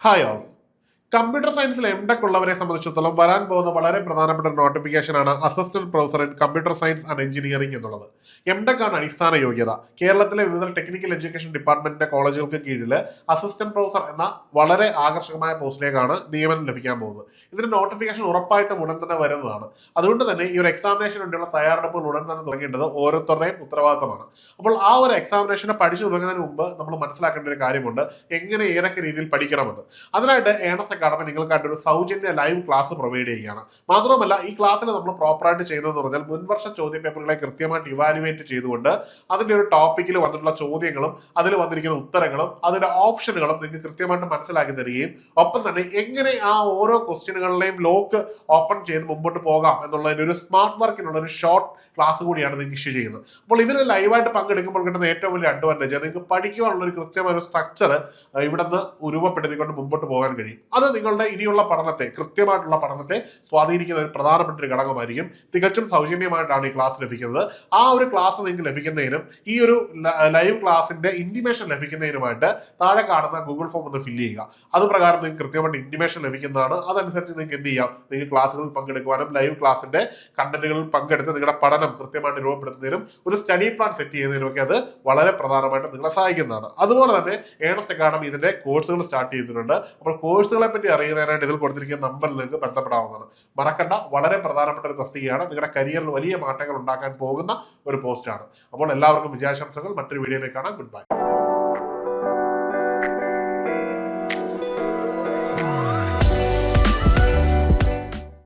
Hi all. Computer സയൻസിൽ MTech ഉള്ളവരെ സംബന്ധിച്ചിടത്തോളം വരാൻ പോകുന്ന വളരെ പ്രധാനപ്പെട്ട ഒരു നോട്ടിഫിക്കേഷനാണ് assistant professor in computer science and engineering എന്നുള്ളത്. എംടെക് ആണ് അടിസ്ഥാന യോഗ്യത. കേരളത്തിലെ വിവിധ ടെക്നിക്കൽ എഡ്യൂക്കേഷൻ ഡിപ്പാർട്ട്മെന്റിന്റെ കോളേജുകൾക്ക് കീഴിൽ അസിസ്റ്റന്റ് പ്രൊഫസർ എന്ന വളരെ ആകർഷകമായ പോസ്റ്റിലേക്കാണ് നിയമനം ലഭിക്കാൻ പോകുന്നത്. ഇതിന്റെ നോട്ടിഫിക്കേഷൻ ഉറപ്പായിട്ടും ഉടൻ തന്നെ വരുന്നതാണ്. അതുകൊണ്ട് തന്നെ ഈ ഒരു എക്സാമിനേഷൻ വേണ്ടിയുള്ള തയ്യാറെടുപ്പുകൾ ഉടൻ തന്നെ തുടങ്ങേണ്ടത് ഓരോരുത്തരുടെയും ഉത്തരവാദിത്തമാണ്. അപ്പോൾ ആ ഒരു എക്സാമിനേഷനെ പഠിച്ചു തുടങ്ങുന്നതിന് മുമ്പ് നമ്മൾ മനസ്സിലാക്കേണ്ട ഒരു കാര്യമുണ്ട്, എങ്ങനെ ഏതൊക്കെ രീതിയിൽ പഠിക്കണമെന്ന്. അതിനായിട്ട് ഏണസ് അക്കാഡമി നിങ്ങൾക്കായിട്ട് ഒരു സൗജന്യ ലൈവ് ക്ലാസ് പ്രൊവൈഡ് ചെയ്യുകയാണ്. മാത്രമല്ല ഈ ക്ലാസ്സിൽ നമ്മൾ പ്രോപ്പറായിട്ട് ചെയ്യുന്നതെന്ന് പറഞ്ഞാൽ മുൻവർഷ ചോദ്യ പേപ്പറുകളെ കൃത്യമായിട്ട് ഇവാലുവേറ്റ് ചെയ്തുകൊണ്ട് അതിന്റെ ഒരു ടോപ്പിക്കിൽ വന്നിട്ടുള്ള ചോദ്യങ്ങളും അതിൽ വന്നിരിക്കുന്ന ഉത്തരങ്ങളും അതിന്റെ ഓപ്ഷനുകളും നിങ്ങൾക്ക് കൃത്യമായിട്ട് മനസ്സിലാക്കി തരികയും ഒപ്പം തന്നെ എങ്ങനെ ആ ഓരോ ക്വസ്റ്റ്യനുകളിലെയും ലോക്ക് ഓപ്പൺ ചെയ്ത് മുമ്പോട്ട് പോകാം എന്നുള്ളതിന്റെ ഒരു സ്മാർട്ട് വർക്കിനുള്ള ഒരു ഷോർട്ട് ക്ലാസ് കൂടിയാണ് നിങ്ങൾക്ക് ഇഷ്യൂ ചെയ്യുന്നത്. അപ്പോൾ ഇതിൽ ലൈവായിട്ട് പങ്കെടുക്കുമ്പോൾ കിട്ടുന്ന ഏറ്റവും വലിയ അഡ്വാൻറ്റേജ് നിങ്ങൾക്ക് പഠിക്കുവാനുള്ള ഒരു കൃത്യമായ ഒരു സ്ട്രക്ചർ ഇവിടെ നിന്ന് രൂപപ്പെടുത്തിക്കൊണ്ട് മുമ്പോട്ട് പോകാൻ കഴിയും. അത് നിങ്ങളുടെ ഇനിയുള്ള പഠനത്തെ, കൃത്യമായിട്ടുള്ള പഠനത്തെ സ്വാധീനിക്കുന്ന ഒരു പ്രധാനപ്പെട്ട ഒരു ഘടകമായിരിക്കും. തികച്ചും സൗജന്യമായിട്ടാണ് ഈ ക്ലാസ് ലഭിക്കുന്നത്. ആ ഒരു ക്ലാസ് നിങ്ങൾക്ക് ലഭിക്കുന്നതിനും ഈ ഒരു ലൈവ് ക്ലാസിന്റെ ഇന്റിമേഷൻ ലഭിക്കുന്നതിനുമായിട്ട് താഴെ കാണുന്ന ഗൂഗിൾ ഫോം ഒന്ന് ഫില്ല് ചെയ്യുക. അത് പ്രകാരം നിങ്ങൾക്ക് കൃത്യമായിട്ട് ഇന്റിമേഷൻ ലഭിക്കുന്നതാണ്. അതനുസരിച്ച് നിങ്ങൾക്ക് എന്ത് ചെയ്യാം, നിങ്ങൾക്ക് ക്ലാസ്സുകളിൽ പങ്കെടുക്കുവാനും ലൈവ് ക്ലാസിന്റെ കണ്ടന്റുകളിൽ പങ്കെടുത്ത് നിങ്ങളുടെ പഠനം കൃത്യമായിട്ട് രൂപപ്പെടുത്തുന്നതിനും ഒരു സ്റ്റഡി പ്ലാൻ സെറ്റ് ചെയ്യുന്നതിനും ഒക്കെ അത് വളരെ പ്രധാനമായിട്ട് നിങ്ങളെ സഹായിക്കുന്നതാണ്. അതുപോലെ തന്നെ ഏണസ്റ്റ് അക്കാഡമി ഇതിന്റെ കോഴ്സുകൾ സ്റ്റാർട്ട് ചെയ്തിട്ടുണ്ട്. അപ്പോൾ കോഴ്സുകളെ പറ്റി അറിയുന്നതിനായിട്ട് ഇതിൽ കൊടുത്തിരിക്കുന്ന നമ്പറിൽ നിങ്ങൾക്ക് ബന്ധപ്പെടാവുന്നതാണ്. മറക്കണ്ട, വളരെ പ്രധാനപ്പെട്ട ഒരു തസ്തികയാണ്. നിങ്ങളുടെ കരിയറിൽ വലിയ മാറ്റങ്ങൾ ഉണ്ടാക്കാൻ പോകുന്ന ഒരു പോസ്റ്റാണ്. അപ്പോൾ എല്ലാവർക്കും വിജയാശംസകൾ. മറ്റൊരു വീഡിയോയിലേക്ക് കാണാം. Good bye.